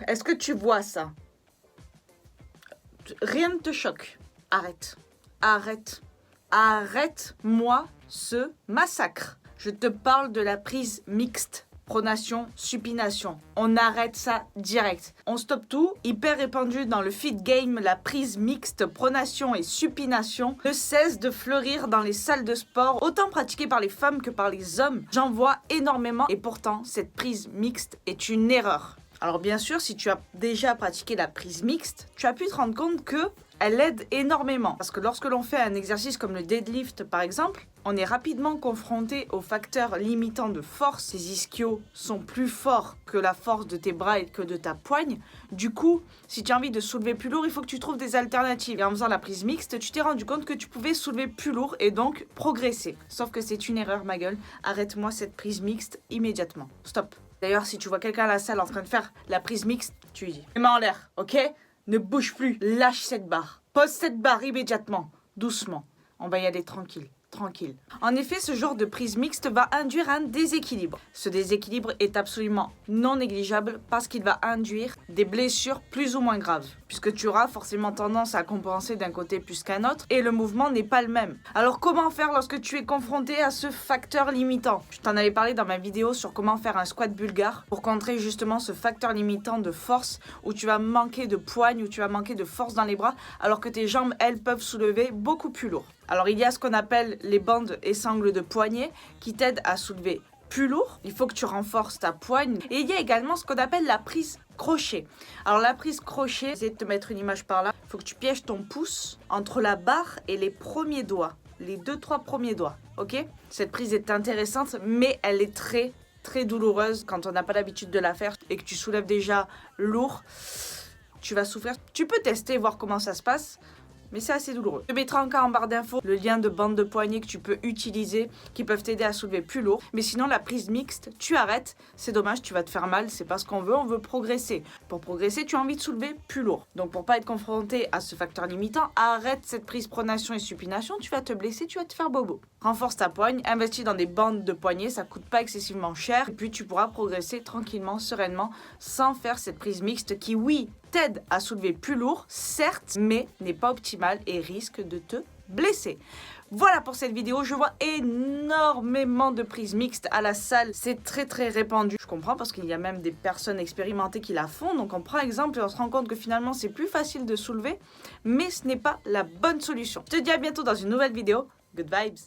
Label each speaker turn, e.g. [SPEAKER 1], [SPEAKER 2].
[SPEAKER 1] Est-ce que tu vois ça? Rien ne te choque. Arrête. Arrête. Arrête-moi ce massacre. Je te parle de la prise mixte. Pronation, supination. On arrête ça direct. On stoppe tout. Hyper répandu dans le fit game, la prise mixte, pronation et supination ne cesse de fleurir dans les salles de sport, autant pratiquée par les femmes que par les hommes. J'en vois énormément et pourtant, cette prise mixte est une erreur. Alors bien sûr, si tu as déjà pratiqué la prise mixte, tu as pu te rendre compte que elle aide énormément. Parce que lorsque l'on fait un exercice comme le deadlift par exemple, on est rapidement confronté aux facteurs limitants de force. Tes ischios sont plus forts que la force de tes bras et que de ta poigne. Du coup, si tu as envie de soulever plus lourd, il faut que tu trouves des alternatives. Et en faisant la prise mixte, tu t'es rendu compte que tu pouvais soulever plus lourd et donc progresser. Sauf que c'est une erreur, ma gueule. Arrête-moi cette prise mixte immédiatement. Stop. D'ailleurs, si tu vois quelqu'un à la salle en train de faire la prise mixte, tu lui dis « Les mains en l'air, ok ? Ne bouge plus, lâche cette barre. Pose cette barre immédiatement, doucement. On va y aller tranquille. » Tranquille. En effet, ce genre de prise mixte va induire un déséquilibre. Ce déséquilibre est absolument non négligeable parce qu'il va induire des blessures plus ou moins graves, puisque tu auras forcément tendance à compenser d'un côté plus qu'un autre et le mouvement n'est pas le même. Alors comment faire lorsque tu es confronté à ce facteur limitant? Je t'en avais parlé dans ma vidéo sur comment faire un squat bulgare pour contrer justement ce facteur limitant de force où tu vas manquer de poigne, où tu vas manquer de force dans les bras alors que tes jambes, elles, peuvent soulever beaucoup plus lourd. Alors il y a ce qu'on appelle les bandes et sangles de poignet qui t'aident à soulever plus lourd. Il faut que tu renforces ta poigne. Et il y a également ce qu'on appelle la prise crochet. Alors la prise crochet, j'essaie de te mettre une image par là. Il faut que tu pièges ton pouce entre la barre et les premiers doigts. Les 2-3 premiers doigts, ok? Cette prise est intéressante, mais elle est très douloureuse quand on n'a pas l'habitude de la faire et que tu soulèves déjà lourd. Tu vas souffrir. Tu peux tester, voir comment ça se passe. Mais c'est assez douloureux. Je mettrai encore en barre d'infos le lien de bande de poignet que tu peux utiliser, qui peuvent t'aider à soulever plus lourd. Mais sinon, la prise mixte, tu arrêtes. C'est dommage, tu vas te faire mal. C'est pas ce qu'on veut progresser. Pour progresser, tu as envie de soulever plus lourd. Donc pour pas être confronté à ce facteur limitant, arrête cette prise pronation et supination. Tu vas te blesser, tu vas te faire bobo. Renforce ta poigne, investis dans des bandes de poignet, ça coûte pas excessivement cher. Et puis tu pourras progresser tranquillement, sereinement, sans faire cette prise mixte qui, oui, t'aide à soulever plus lourd, certes, mais n'est pas optimal et risque de te blesser. Voilà pour cette vidéo, je vois énormément de prises mixtes à la salle, c'est très répandu. Je comprends parce qu'il y a même des personnes expérimentées qui la font, donc on prend exemple et on se rend compte que finalement c'est plus facile de soulever, mais ce n'est pas la bonne solution. Je te dis à bientôt dans une nouvelle vidéo, good vibes!